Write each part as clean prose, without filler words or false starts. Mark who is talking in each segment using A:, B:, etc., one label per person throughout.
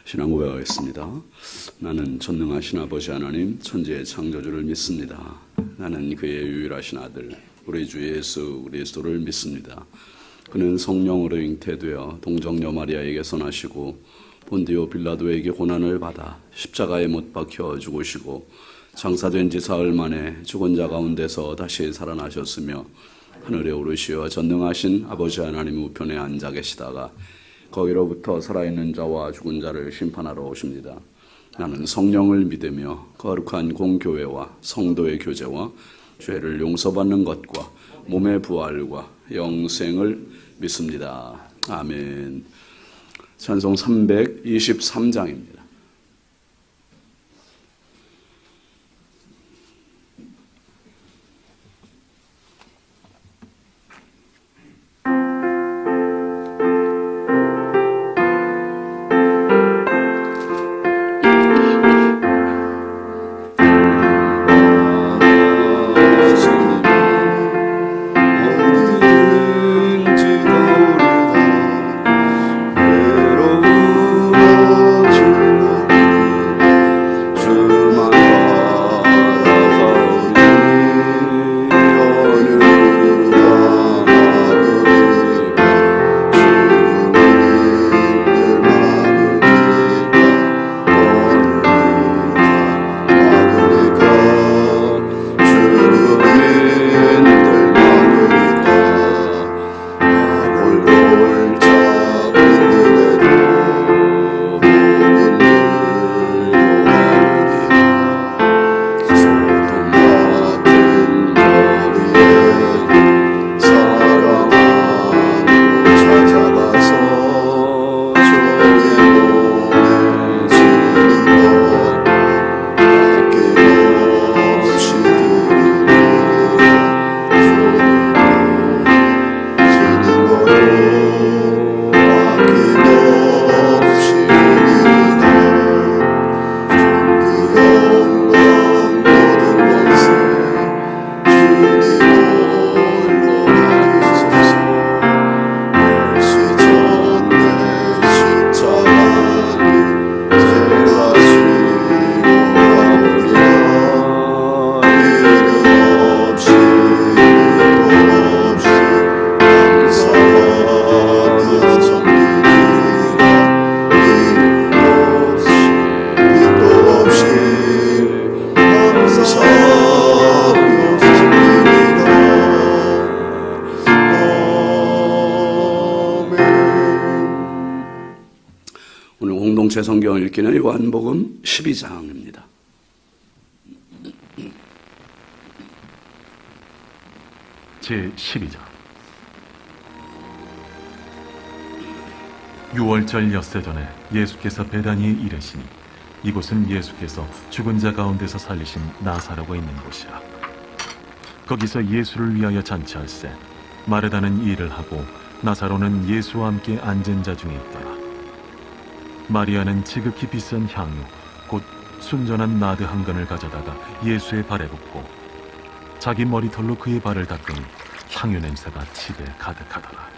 A: 신앙 고백하겠습니다. 나는 전능하신 아버지 하나님 천지의 창조주를 믿습니다. 나는 그의 유일하신 아들 우리 주 예수 그리스도를 믿습니다. 그는 성령으로 잉태되어 동정녀 마리아에게서 나시고 본디오 빌라도에게 고난을 받아 십자가에 못 박혀 죽으시고 장사된 지 사흘 만에 죽은 자 가운데서 다시 살아나셨으며 하늘에 오르시어 전능하신 아버지 하나님 우편에 앉아 계시다가 거기로부터 살아있는 자와 죽은 자를 심판하러 오십니다. 나는 성령을 믿으며 거룩한 공교회와 성도의 교제와 죄를 용서받는 것과 몸의 부활과 영생을 믿습니다. 아멘. 찬송 323장입니다. 공동체 성경을 읽기는 요한복음 12장입니다.
B: 제12장. 6월절 엿새 전에 예수께서 베다니에 이르시니 이곳은 예수께서 죽은 자 가운데서 살리신 나사로가 있는 곳이라. 거기서 예수를 위하여 잔치할세 마르다는 일을 하고 나사로는 예수와 함께 앉은 자 중에 있더라. 마리아는 지극히 비싼 향유 곧 순전한 나드 한 근을 가져다가 예수의 발에 붓고 자기 머리털로 그의 발을 닦으니 향유 냄새가 집에 가득하더라.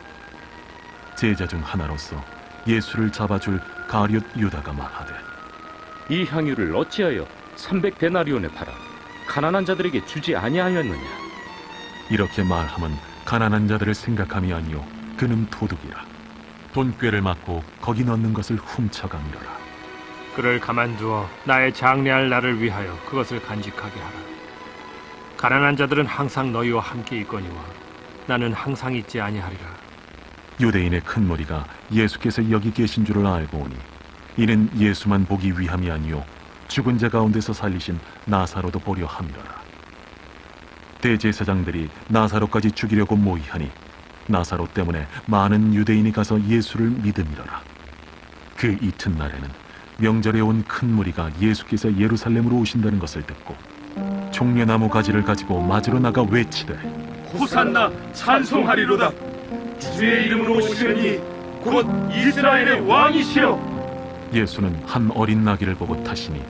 B: 제자 중 하나로서 예수를 잡아줄 가룟 유다가 말하되
C: 이 향유를 어찌하여 300데나리온에 팔아 가난한 자들에게 주지 아니하였느냐.
B: 이렇게 말하면 가난한 자들을 생각함이 아니요 그는 도둑이라. 돈꾀를 맞고 거기 넣는 것을 훔쳐가미러라.
D: 그를 가만두어 나의 장래할 날을 위하여 그것을 간직하게 하라. 가난한 자들은 항상 너희와 함께 있거니와 나는 항상 있지 아니하리라.
B: 유대인의 큰 무리가 예수께서 여기 계신 줄을 알고 오니 이는 예수만 보기 위함이 아니요 죽은 자 가운데서 살리신 나사로도 보려 함이로라. 대제사장들이 나사로까지 죽이려고 모의하니 나사로 때문에 많은 유대인이 가서 예수를 믿음이로라. 그 이튿날에는 명절에 온 큰 무리가 예수께서 예루살렘으로 오신다는 것을 듣고 종려나무 가지를 가지고 맞으러 나가 외치되
E: 호산나 찬송하리로다. 주의 이름으로 오시니 곧 이스라엘의 왕이시여.
B: 예수는 한 어린 나귀를 보고 타시니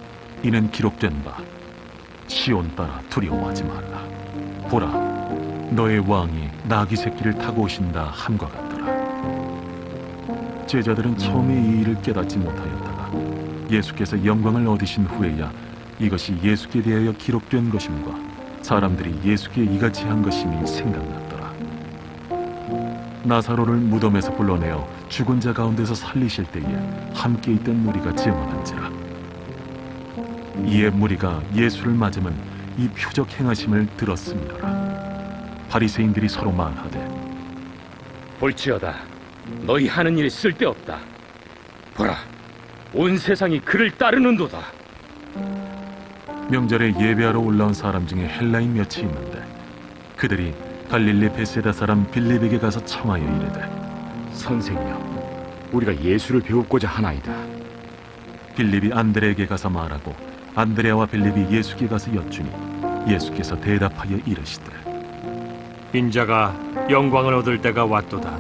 B: 이는 기록된 바 시온 따라 두려워하지 말라. 보라, 너의 왕이 나귀 새끼를 타고 오신다 함과 같더라. 제자들은 처음에 이 일을 깨닫지 못하였다가 예수께서 영광을 얻으신 후에야 이것이 예수께 대하여 기록된 것임과 사람들이 예수께 이같이 한 것임이 생각났더라. 나사로를 무덤에서 불러내어 죽은 자 가운데서 살리실 때에 함께 있던 무리가 증언한지라. 이에 무리가 예수를 맞으면 이 표적 행하심을 들었음이로라. 바리새인들이 서로 말하되
C: 볼지어다, 너희 하는 일이 쓸데없다. 보라, 온 세상이 그를 따르는도다.
B: 명절에 예배하러 올라온 사람 중에 헬라인 몇이 있는데 그들이 갈릴리 베세다 사람 빌립에게 가서 청하여 이르되
F: 선생이여, 우리가 예수를 배우고자 하나이다.
B: 빌립이 안드레에게 가서 말하고 안드레와 빌립이 예수께 가서 여쭈니 예수께서 대답하여 이르시되
D: 인자가 영광을 얻을 때가 왔도다.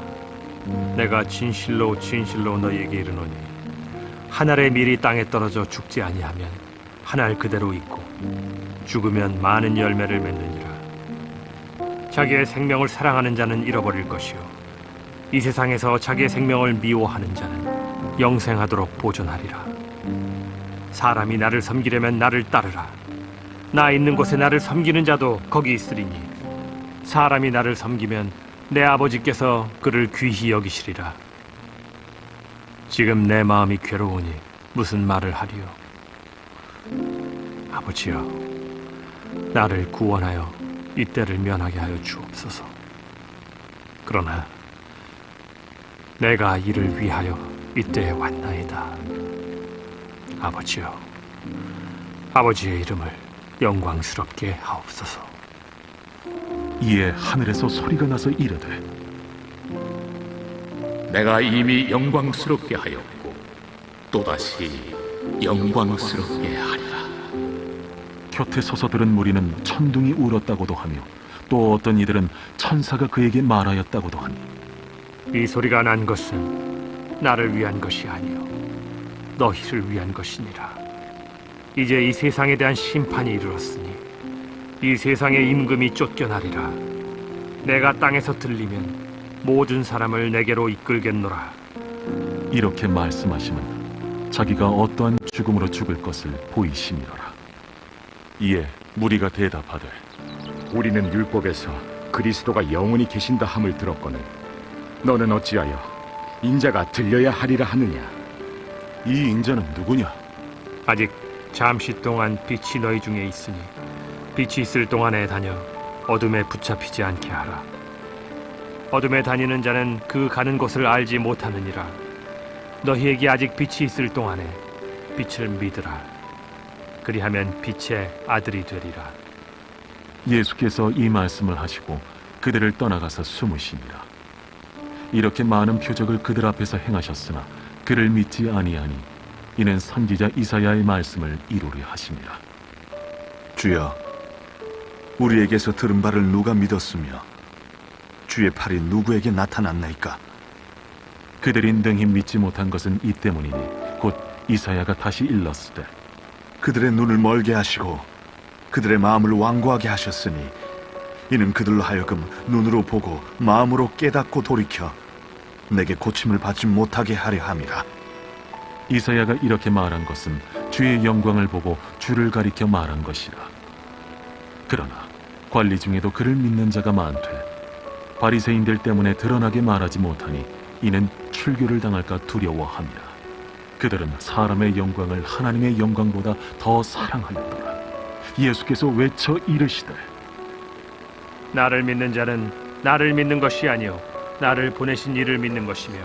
D: 내가 진실로 진실로 너희에게 이르노니 한 알의 밀이 땅에 떨어져 죽지 아니하면 한 알 그대로 있고 죽으면 많은 열매를 맺느니라. 자기의 생명을 사랑하는 자는 잃어버릴 것이요 이 세상에서 자기의 생명을 미워하는 자는 영생하도록 보존하리라. 사람이 나를 섬기려면 나를 따르라. 나 있는 곳에 나를 섬기는 자도 거기 있으리니 사람이 나를 섬기면 내 아버지께서 그를 귀히 여기시리라. 지금 내 마음이 괴로우니 무슨 말을 하리요? 아버지여, 나를 구원하여 이때를 면하게 하여 주옵소서. 그러나 내가 이를 위하여 이때에 왔나이다. 아버지여, 아버지의 이름을 영광스럽게 하옵소서.
B: 이에 하늘에서 소리가 나서 이르되
G: 내가 이미 영광스럽게 하였고 또다시 영광스럽게 하리라.
B: 곁에 서서 들은 무리는 천둥이 울었다고도 하며 또 어떤 이들은 천사가 그에게 말하였다고도 하니
D: 이 소리가 난 것은 나를 위한 것이 아니요 너희를 위한 것이니라. 이제 이 세상에 대한 심판이 이르렀으니 이 세상의 임금이 쫓겨나리라. 내가 땅에서 들리면 모든 사람을 내게로 이끌겠노라.
B: 이렇게 말씀하시면 자기가 어떠한 죽음으로 죽을 것을 보이심이로라. 이에 무리가 대답하되
F: 우리는 율법에서 그리스도가 영원히 계신다 함을 들었거늘 너는 어찌하여 인자가 들려야 하리라 하느냐?
B: 이 인자는 누구냐?
D: 아직 잠시 동안 빛이 너희 중에 있으니 빛이 있을 동안에 다녀 어둠에 붙잡히지 않게 하라. 어둠에 다니는 자는 그 가는 곳을 알지 못하느니라. 너희에게 아직 빛이 있을 동안에 빛을 믿으라. 그리하면 빛의 아들이 되리라.
B: 예수께서 이 말씀을 하시고 그들을 떠나가서 숨으시니라. 이렇게 많은 표적을 그들 앞에서 행하셨으나 그를 믿지 아니하니 이는 선지자 이사야의 말씀을 이루려 하심이라.
H: 주여, 우리에게서 들은 바를 누가 믿었으며 주의 팔이 누구에게 나타났나이까?
B: 그들이 능히 믿지 못한 것은 이 때문이니 곧 이사야가 다시 일렀으되
H: 그들의 눈을 멀게 하시고 그들의 마음을 완고하게 하셨으니 이는 그들로 하여금 눈으로 보고 마음으로 깨닫고 돌이켜 내게 고침을 받지 못하게 하려 함이라.
B: 이사야가 이렇게 말한 것은 주의 영광을 보고 주를 가리켜 말한 것이라. 그러나 관리 중에도 그를 믿는 자가 많되 바리새인들 때문에 드러나게 말하지 못하니 이는 출교를 당할까 두려워함이라. 그들은 사람의 영광을 하나님의 영광보다 더 사랑하였더라. 예수께서 외쳐 이르시되
D: 나를 믿는 자는 나를 믿는 것이 아니요 나를 보내신 이를 믿는 것이며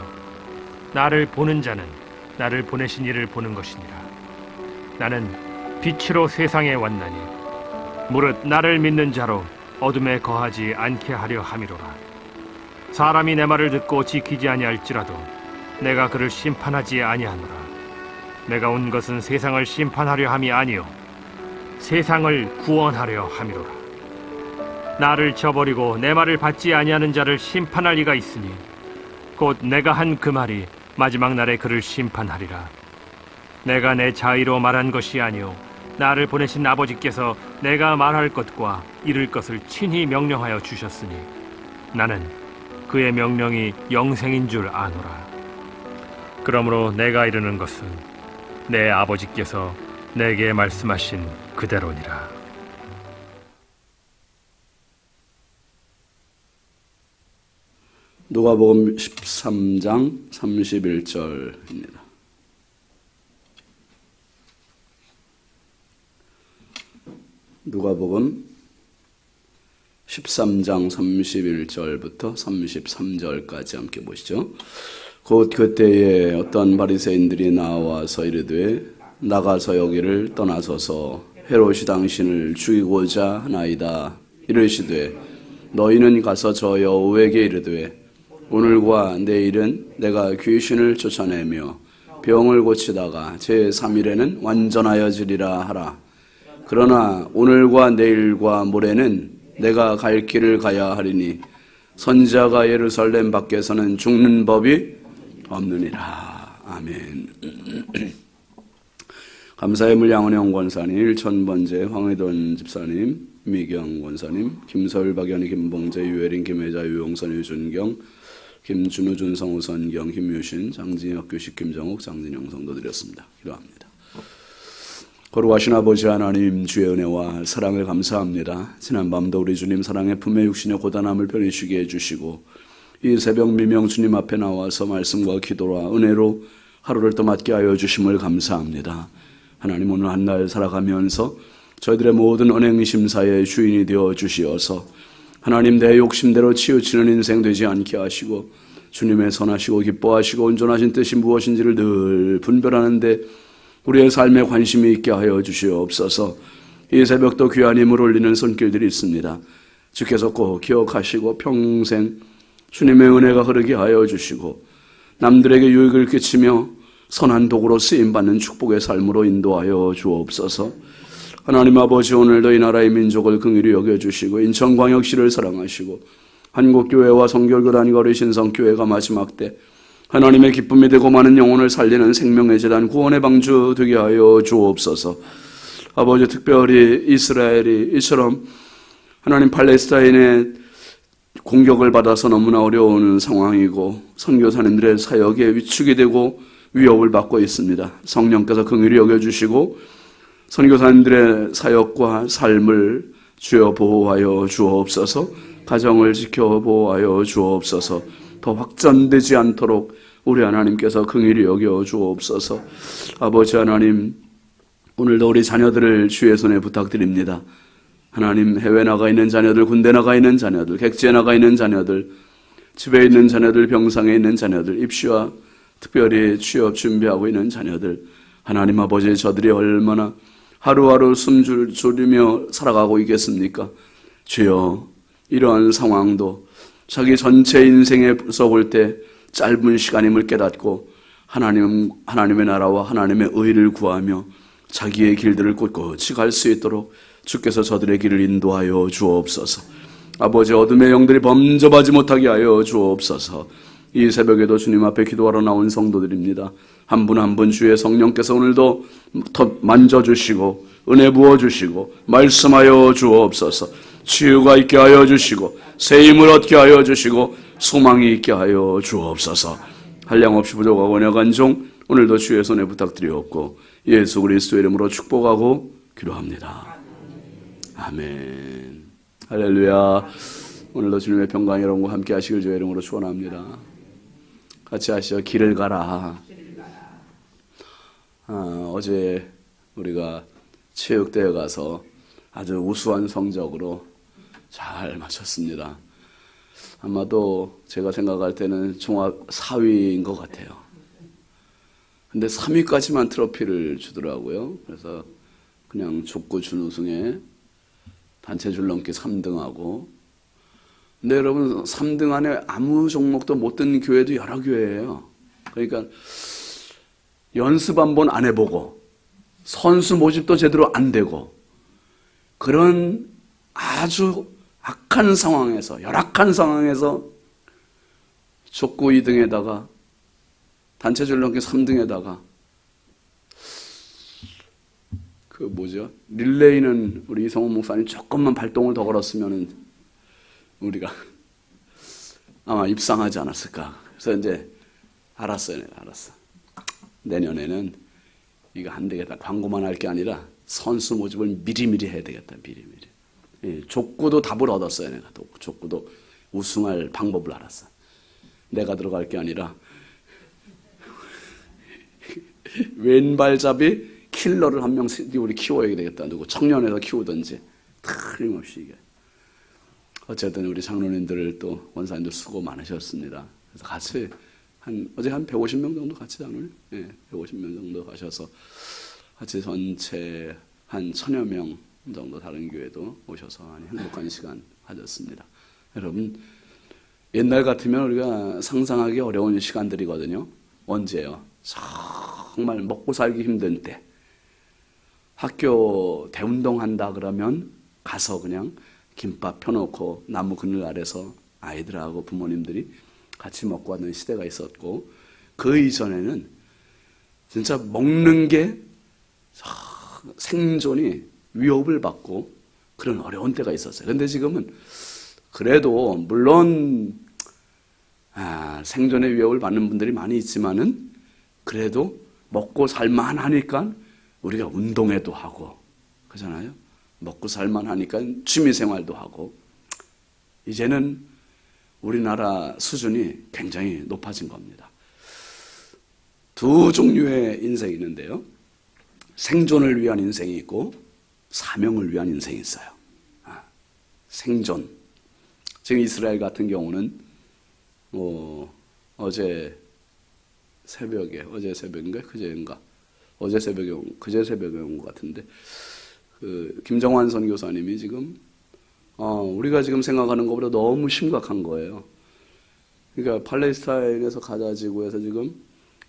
D: 나를 보는 자는 나를 보내신 이를 보는 것이니라. 나는 빛으로 세상에 왔나니 무릇 나를 믿는 자로 어둠에 거하지 않게 하려 함이로라. 사람이 내 말을 듣고 지키지 아니할지라도 내가 그를 심판하지 아니하노라. 내가 온 것은 세상을 심판하려 함이 아니요 세상을 구원하려 함이로라. 나를 저버리고 내 말을 받지 아니하는 자를 심판할 이가 있으니 곧 내가 한 그 말이 마지막 날에 그를 심판하리라. 내가 내 자의로 말한 것이 아니요 나를 보내신 아버지께서 내가 말할 것과 이룰 것을 친히 명령하여 주셨으니 나는 그의 명령이 영생인 줄 아노라. 그러므로 내가 이르는 것은 내 아버지께서 내게 말씀하신 그대로니라.
A: 누가복음 13장 31절입니다. 누가복음 13장 31절부터 33절까지 함께 보시죠. 곧 그때에 어떤 바리새인들이 나와서 이르되 나가서 여기를 떠나소서 헤롯이 당신을 죽이고자 하나이다. 이르시되 너희는 가서 저 여우에게 이르되 오늘과 내일은 내가 귀신을 쫓아내며 병을 고치다가 제3일에는 완전하여지리라 하라. 그러나 오늘과 내일과 모레는 내가 갈 길을 가야 하리니 선지자가 예루살렘 밖에서는 죽는 법이 없느니라. 아멘. 감사의 물 양원영 권사님, 1000번째 황의돈 집사님, 미경 권사님, 김서울 박연희 김봉재 유혜린 김혜자 유용선 유준경 김준우 준성우 선경 김유신 장진혁 규식 김정욱 장진영 성도 드렸습니다. 기도합니다. 거룩하신 아버지 하나님, 주의 은혜와 사랑을 감사합니다. 지난밤도 우리 주님 사랑의 품에 육신의 고단함을 편히쉬게 해주시고 이 새벽 미명 주님 앞에 나와서 말씀과 기도와 은혜로 하루를 또 맞게 하여 주심을 감사합니다. 하나님, 오늘 한 날 살아가면서 저희들의 모든 언행심사의 주인이 되어 주시어서 하나님, 내 욕심대로 치우치는 인생 되지 않게 하시고 주님의 선하시고 기뻐하시고 온전하신 뜻이 무엇인지를 늘 분별하는데 우리의 삶에 관심이 있게 하여 주시옵소서. 이 새벽도 귀한 힘을 올리는 손길들이 있습니다. 주께서 꼭 기억하시고 평생 주님의 은혜가 흐르게 하여 주시고 남들에게 유익을 끼치며 선한 도구로 쓰임받는 축복의 삶으로 인도하여 주옵소서. 하나님 아버지, 오늘도 이 나라의 민족을 긍휼히 여겨주시고 인천광역시를 사랑하시고 한국교회와 성결교단과 우리 신성교회가 마지막 때 하나님의 기쁨이 되고 많은 영혼을 살리는 생명의 재단 구원의 방주 되게 하여 주옵소서. 아버지, 특별히 이스라엘이 이처럼 하나님 팔레스타인의 공격을 받아서 너무나 어려운 상황이고 선교사님들의 사역에 위축이 되고 위협을 받고 있습니다. 성령께서 긍휼히 여겨주시고 선교사님들의 사역과 삶을 주여 보호하여 주옵소서. 가정을 지켜 보호하여 주옵소서. 더 확전되지 않도록 우리 하나님께서 긍휼히 여겨 주옵소서. 아버지 하나님, 오늘도 우리 자녀들을 주의 손에 부탁드립니다. 하나님, 해외 나가 있는 자녀들, 군대 나가 있는 자녀들, 객지에 나가 있는 자녀들, 집에 있는 자녀들, 병상에 있는 자녀들, 입시와 특별히 취업 준비하고 있는 자녀들, 하나님 아버지, 저들이 얼마나 하루하루 숨줄 졸이며 살아가고 있겠습니까? 주여, 이러한 상황도 자기 전체 인생에서 볼 때 짧은 시간임을 깨닫고 하나님의 나라와 하나님의 의를 구하며 자기의 길들을 꿋꿋이 갈 수 있도록 주께서 저들의 길을 인도하여 주옵소서. 아버지, 어둠의 영들이 범접하지 못하게 하여 주옵소서. 이 새벽에도 주님 앞에 기도하러 나온 성도들입니다. 한 분 한 분 주의 성령께서 오늘도 더 만져주시고 은혜 부어주시고 말씀하여 주옵소서. 치유가 있게 하여 주시고 새 힘을 얻게 하여 주시고 소망이 있게 하여 주옵소서. 한량없이 부족하고 연약한 종 오늘도 주의 손에 부탁드리옵고 예수 그리스도의 이름으로 축복하고 기도합니다. 아멘. 할렐루야. 오늘도 주님의 평강이 여러분과 함께 하시길 주의 이름으로 축원합니다. 같이 하시죠. 길을 가라. 어제 우리가 체육대회 가서 아주 우수한 성적으로 잘 마쳤습니다. 아마도 제가 생각할 때는 종합 4위인 것 같아요. 근데 3위까지만 트로피를 주더라고요. 그래서 그냥 족구 준우승에 단체 줄넘기 3등하고. 근데 여러분, 3등 안에 아무 종목도 못 든 교회도 여러 교회예요. 그러니까 연습 한 번 안 해보고 선수 모집도 제대로 안 되고 그런 아주 악한 상황에서, 열악한 상황에서 족구 2등에다가 단체 줄넘기 3등에다가 릴레이는 우리 이성훈 목사님 조금만 발동을 더 걸었으면 우리가 아마 입상하지 않았을까. 그래서 이제 알았어요. 내년에는 이거 안 되겠다. 광고만 할 게 아니라 선수 모집을 미리미리 해야 되겠다. 미리미리. 예, 족구도 답을 얻었어요. 내가 족구도 우승할 방법을 알았어. 내가 들어갈 게 아니라 왼발잡이 킬러를 한 명 우리 키워야 되겠다. 누구 청년에서 키우든지 틀림없이 이게. 어쨌든 우리 장로님들 또 원사님들 수고 많으셨습니다. 그래서 같이 어제 한 150명 정도 같이 장로님, 예, 150명 정도 가셔서 같이 전체 한 1000여 명 정도 다른 교회도 오셔서 행복한 시간 가졌습니다. 여러분 옛날 같으면 우리가 상상하기 어려운 시간들이거든요. 언제요? 정말 먹고 살기 힘든 때. 학교 대운동한다 그러면 가서 그냥 김밥 펴놓고 나무 그늘 아래서 아이들하고 부모님들이 같이 먹고 하는 시대가 있었고, 그 이전에는 진짜 먹는 게 생존이 위협을 받고 그런 어려운 때가 있었어요. 그런데 지금은 그래도 물론 생존의 위협을 받는 분들이 많이 있지만은 그래도 먹고 살만하니까 우리가 운동회도 하고 그러잖아요. 먹고 살만하니까 취미생활도 하고 이제는 우리나라 수준이 굉장히 높아진 겁니다. 두 종류의 인생이 있는데요. 생존을 위한 인생이 있고 사명을 위한 인생이 있어요. 생존. 지금 이스라엘 같은 경우는 어제 새벽인가 그제 새벽에 온 것 같은데 김정환 선교사님이 지금 우리가 지금 생각하는 것보다 너무 심각한 거예요. 그러니까 팔레스타인에서 가자 지구에서 지금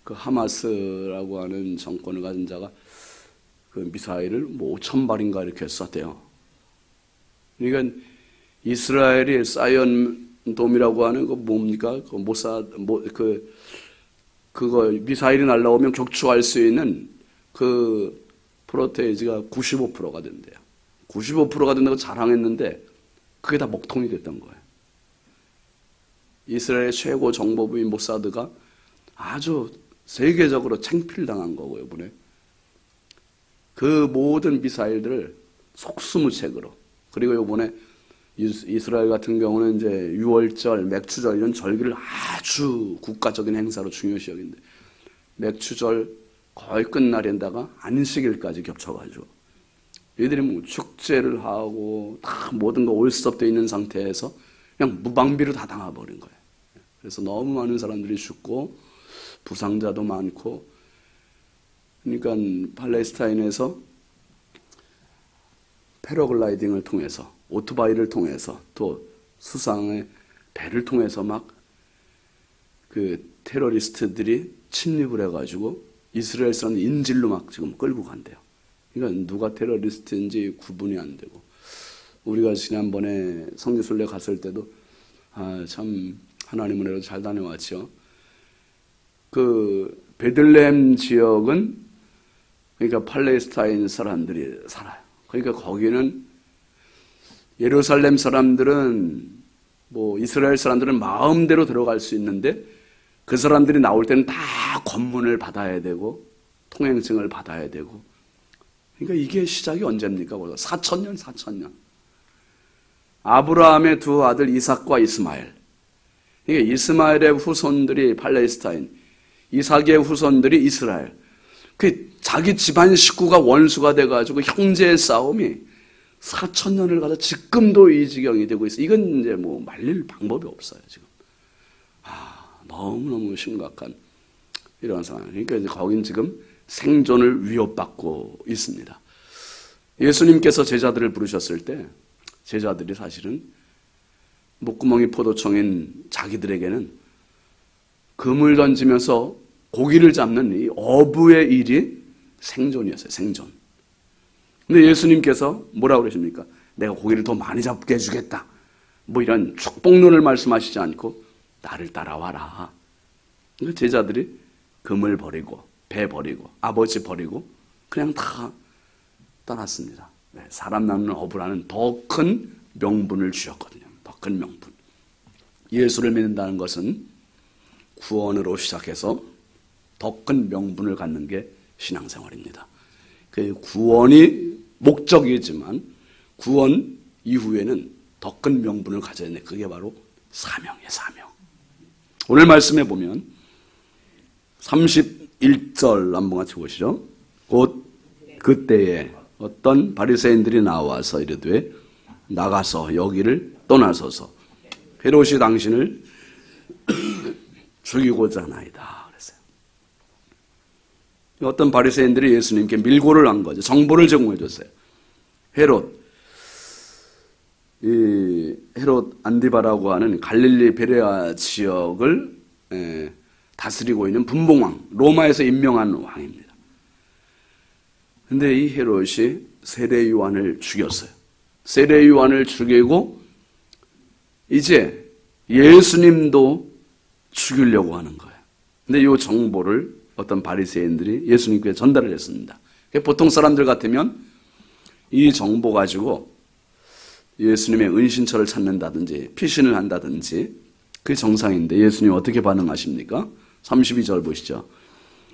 A: 그 하마스라고 하는 정권을 가진 자가 그 미사일을 5,000발인가 이렇게 쐈대요. 그러니까 이스라엘이 사이언돔이라고 하는 거 뭡니까? 그거 미사일이 날라오면 격추할 수 있는 그 프로테이지가 95%가 된대요. 95%가 된다고 자랑했는데 그게 다 먹통이 됐던 거예요. 이스라엘 최고 정보부인 모사드가 아주 세계적으로 창필당한 거고요, 이번에. 그 모든 미사일들을 속수무책으로, 그리고 이번에 이스라엘 같은 경우는 이제 유월절, 맥추절 이런 절기를 아주 국가적인 행사로 중요시 여긴데 맥추절 거의 끝날에다가 안식일까지 겹쳐가지고 얘들이 뭐 축제를 하고 다 모든 거 올스톱돼 있는 상태에서 그냥 무방비로 다 당해버린 거예요. 그래서 너무 많은 사람들이 죽고 부상자도 많고, 그러니까 팔레스타인에서 패러글라이딩을 통해서 오토바이를 통해서 또 수상의 배를 통해서 막 그 테러리스트들이 침입을 해가지고 이스라엘 사람 인질로 막 지금 끌고 간대요. 그러니까 누가 테러리스트인지 구분이 안 되고, 우리가 지난번에 성지순례 갔을 때도 참 하나님 은혜로 잘 다녀왔죠. 그 베들레헴 지역은 그러니까 팔레스타인 사람들이 살아요. 그러니까 거기는 예루살렘 사람들은 뭐 이스라엘 사람들은 마음대로 들어갈 수 있는데 그 사람들이 나올 때는 다 검문을 받아야 되고 통행증을 받아야 되고, 그러니까 이게 시작이 언제입니까? 4,000년. 아브라함의 두 아들 이삭과 이스마엘. 그러니까 이스마엘의 후손들이 팔레스타인, 이삭의 후손들이 이스라엘. 그 자기 집안 식구가 원수가 돼가지고 형제의 싸움이 4,000년을 가서 지금도 이 지경이 되고 있어요. 이건 이제 뭐 말릴 방법이 없어요, 지금. 너무너무 심각한 이런 상황. 그러니까 이제 거긴 지금 생존을 위협받고 있습니다. 예수님께서 제자들을 부르셨을 때 제자들이 사실은 목구멍이 포도청인 자기들에게는 금을 던지면서 고기를 잡는 이 어부의 일이 생존이었어요. 생존. 근데 예수님께서 뭐라고 그러십니까? 내가 고기를 더 많이 잡게 해주겠다. 뭐 이런 축복론을 말씀하시지 않고 나를 따라와라. 그러니까 제자들이 금을 버리고 배 버리고 아버지 버리고 그냥 다 떠났습니다. 사람 낳는 어부라는 더 큰 명분을 주셨거든요. 더 큰 명분. 예수를 믿는다는 것은 구원으로 시작해서 더 큰 명분을 갖는 게 신앙생활입니다. 그 구원이 목적이지만 구원 이후에는 더 큰 명분을 가져야 되는데 그게 바로 사명이에요. 사명. 오늘 말씀해 보면 31절 한번 같이 보시죠. 곧 그때에 어떤 바리새인들이 나와서 이르되 나가서 여기를 떠나소서 헤롯이 당신을 죽이고자 하나이다 그랬어요. 어떤 바리새인들이 예수님께 밀고를 한 거죠. 정보를 제공해 줬어요. 헤롯 안디바라고 하는 갈릴리 베레아 지역을 다스리고 있는 분봉왕, 로마에서 임명한 왕입니다. 근데 이 헤롯이 세례 요한을 죽였어요. 세례 요한을 죽이고 이제 예수님도 죽이려고 하는 거예요. 근데 이 정보를 어떤 바리새인들이 예수님께 전달을 했습니다. 보통 사람들 같으면 이 정보 가지고 예수님의 은신처를 찾는다든지 피신을 한다든지 그게 정상인데 예수님 어떻게 반응하십니까? 32절 보시죠.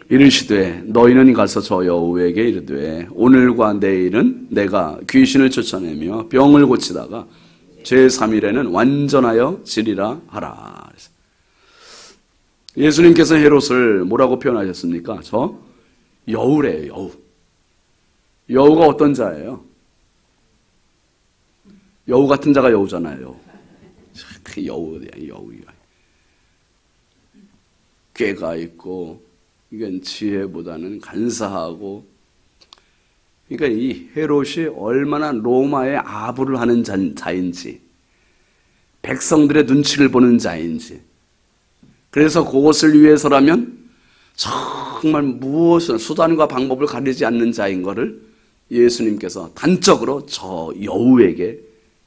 A: 이르시되 너희는 가서 저 여우에게 이르되 오늘과 내일은 내가 귀신을 쫓아내며 병을 고치다가 제3일에는 완전하여 지리라 하라. 예수님께서 헤롯을 뭐라고 표현하셨습니까? 저 여우래요. 여우. 여우가 어떤 자예요? 여우 같은 자가 여우잖아요. 그 여우야, 여우야. 꾀가 있고 이건 지혜보다는 간사하고 그러니까 이 헤롯이 얼마나 로마의 아부를 하는 자인지 백성들의 눈치를 보는 자인지 그래서 그것을 위해서라면 정말 무엇을 수단과 방법을 가리지 않는 자인 것을 예수님께서 단적으로 저 여우에게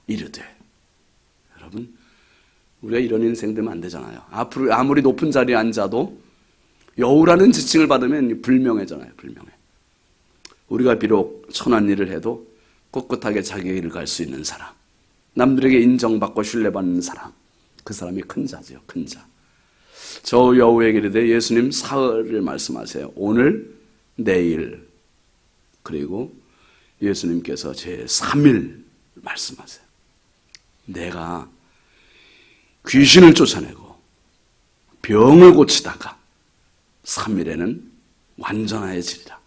A: 이르되 여러분 우리가 이런 인생 되면 안 되잖아요. 앞으로 아무리 높은 자리에 앉아도 여우라는 지칭을 받으면 불명예잖아요. 불명예. 우리가 비록 천한 일을 해도 꿋꿋하게 자기 일을 갈 수 있는 사람, 남들에게 인정받고 신뢰받는 사람, 그 사람이 큰 자죠. 큰 자. 저 여우에게 이르되 예수님 사흘을 말씀하세요. 오늘, 내일, 그리고 예수님께서 제3일 말씀하세요. 내가 귀신을 쫓아내고 병을 고치다가 3일에는 완전해지리라.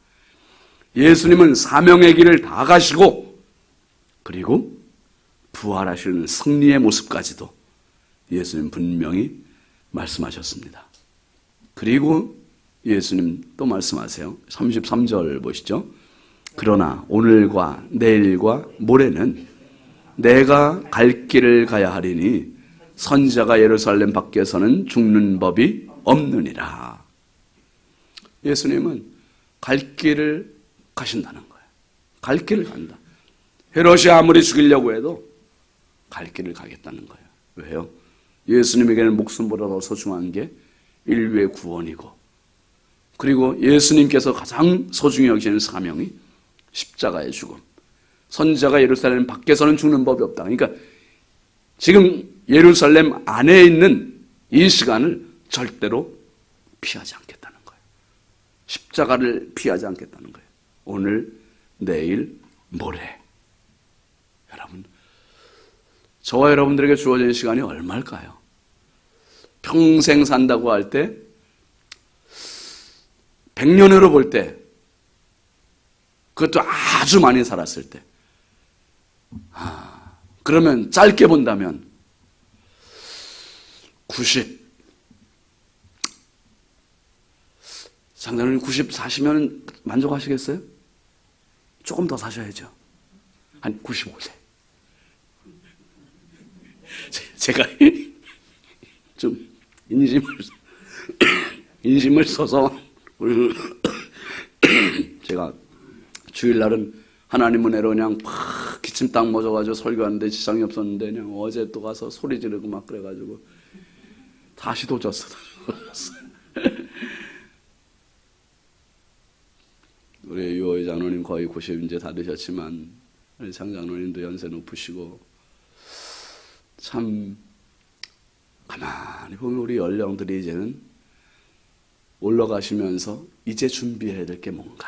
A: 예수님은 사명의 길을 다 가시고 그리고 부활하시는 승리의 모습까지도 예수님 분명히 말씀하셨습니다. 그리고 예수님 또 말씀하세요. 33절 보시죠. 그러나 오늘과 내일과 모레는 내가 갈 길을 가야 하리니 선지자가 예루살렘 밖에서는 죽는 법이 없느니라. 예수님은 갈 길을 가신다는 거예요. 갈 길을 간다. 헤롯이 아무리 죽이려고 해도 갈 길을 가겠다는 거예요. 왜요? 예수님에게는 목숨보다 더 소중한 게 인류의 구원이고 그리고 예수님께서 가장 소중히 여기시는 사명이 십자가의 죽음. 선지자가 예루살렘 밖에서는 죽는 법이 없다. 그러니까 지금 예루살렘 안에 있는 이 시간을 절대로 피하지 않겠다는 거예요. 십자가를 피하지 않겠다는 거예요. 오늘, 내일, 모레. 여러분, 저와 여러분들에게 주어진 시간이 얼마일까요? 평생 산다고 할 때 100년으로 볼 때 그것도 아주 많이 살았을 때 그러면 짧게 본다면 90 장사님 90 사시면 만족하시겠어요? 조금 더 사셔야죠. 한 95세. 제가 좀 인심을 써서 제가 주일날은 하나님 은혜로 그냥 팍 기침 딱 멎어가지고 설교하는데 지장이 없었는데 그냥 어제 또 가서 소리 지르고 막 그래가지고 다시 도졌어. 우리 유호희 장로님 거의 90 이제 다 되셨지만 우리 장 장로님도 연세 높으시고 참 가만히 보면 우리 연령들이 이제는 올라가시면서 이제 준비해야 될 게 뭔가.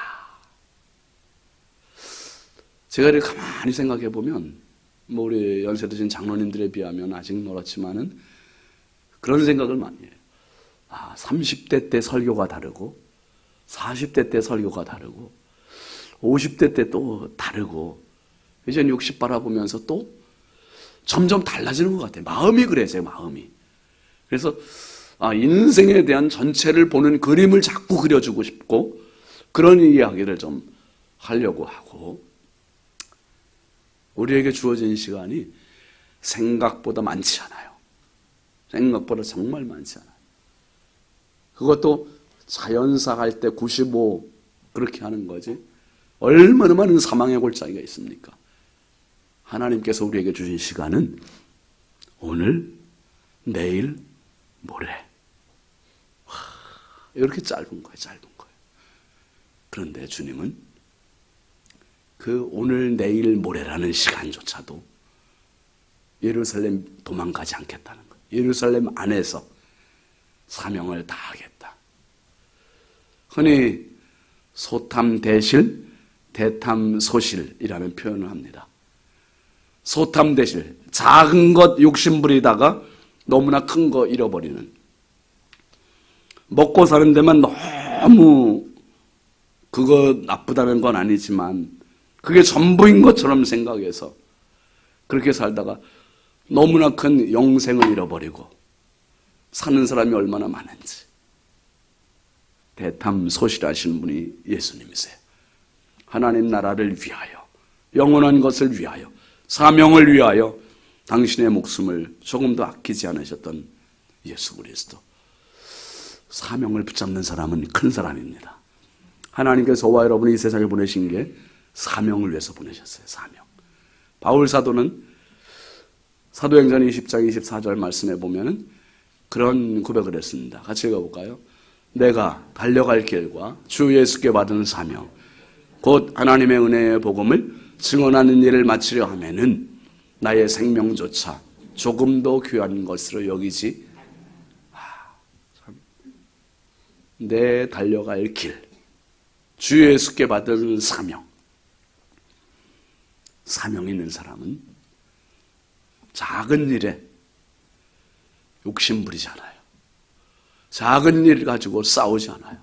A: 제가 이렇게 가만히 생각해 보면 뭐 우리 연세 드신 장로님들에 비하면 아직 멀었지만은 그런 생각을 많이 해요. 30대 때 설교가 다르고 40대 때 설교가 다르고 50대 때 또 다르고 이제 60 바라보면서 또 점점 달라지는 것 같아요. 마음이 그래요. 제 마음이. 그래서 인생에 대한 전체를 보는 그림을 자꾸 그려주고 싶고 그런 이야기를 좀 하려고 하고 우리에게 주어진 시간이 생각보다 많지 않아요. 생각보다 정말 많지 않아요. 그것도 자연사 할 때 95 그렇게 하는 거지 얼마나 많은 사망의 골짜기가 있습니까? 하나님께서 우리에게 주신 시간은 오늘, 내일, 모레. 이렇게 짧은 거예요. 짧은 거예요. 그런데 주님은 그 오늘, 내일, 모레라는 시간조차도 예루살렘 도망가지 않겠다는 거예요. 예루살렘 안에서 사명을 다하겠다. 흔히 소탐대실, 대탐소실이라는 표현을 합니다. 소탐대실, 작은 것 욕심부리다가 너무나 큰 거 잃어버리는, 먹고 사는 데만 너무 그거 나쁘다는 건 아니지만 그게 전부인 것처럼 생각해서 그렇게 살다가 너무나 큰 영생을 잃어버리고 사는 사람이 얼마나 많은지. 대탐소실하신 분이 예수님이세요. 하나님 나라를 위하여, 영원한 것을 위하여, 사명을 위하여 당신의 목숨을 조금도 아끼지 않으셨던 예수 그리스도. 사명을 붙잡는 사람은 큰 사람입니다. 하나님께서 저와 여러분이 이 세상에 보내신 게 사명을 위해서 보내셨어요. 사명. 바울 사도는 사도행전 20장 24절 말씀에 보면은 그런 고백을 했습니다. 같이 읽어볼까요? 내가 달려갈 길과 주 예수께 받은 사명 곧 하나님의 은혜의 복음을 증언하는 일을 마치려 하면은 나의 생명조차 조금도 귀한 것으로 여기지. 내 달려갈 길, 주 예수께 받은 사명. 사명 있는 사람은 작은 일에 욕심 부리지 않아요. 작은 일 가지고 싸우지 않아요.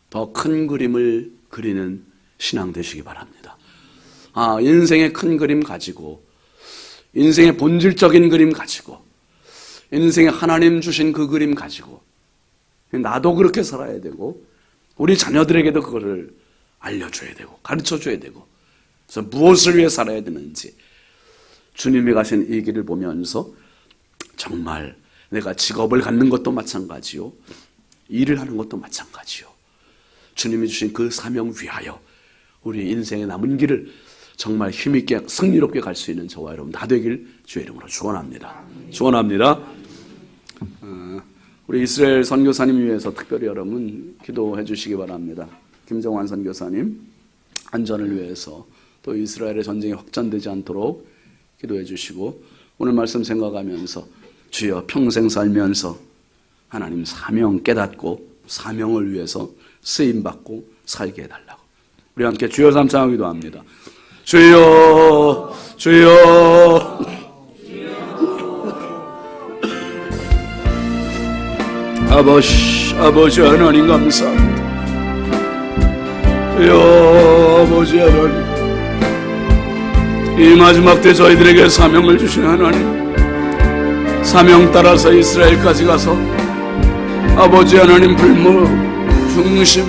A: 더 큰 그림을 그리는 신앙 되시기 바랍니다. 인생의 큰 그림 가지고, 인생의 본질적인 그림 가지고, 인생에 하나님 주신 그 그림 가지고 나도 그렇게 살아야 되고 우리 자녀들에게도 그거를 알려줘야 되고 가르쳐줘야 되고, 그래서 무엇을 위해 살아야 되는지 주님이 가신 이 길을 보면서 정말 내가 직업을 갖는 것도 마찬가지요, 일을 하는 것도 마찬가지요, 주님이 주신 그 사명 위하여 우리 인생의 남은 길을 정말 힘있게 승리롭게 갈 수 있는 저와 여러분 다 되길 주의 이름으로 축원합니다. 축원합니다. 우리 이스라엘 선교사님 위해서 특별히 여러분 기도해 주시기 바랍니다. 김정환 선교사님 안전을 위해서, 또 이스라엘의 전쟁이 확전되지 않도록 기도해 주시고, 오늘 말씀 생각하면서 주여 평생 살면서 하나님 사명 깨닫고 사명을 위해서 쓰임받고 살게 해달라고 우리 함께 주여 삼창하기도 합니다. 주여 주여 아버지 하나님 감사합니다. 주여 아버지 하나님, 이 마지막 때 저희들에게 사명을 주신 하나님, 사명 따라서 이스라엘까지 가서 아버지 하나님 불모 중심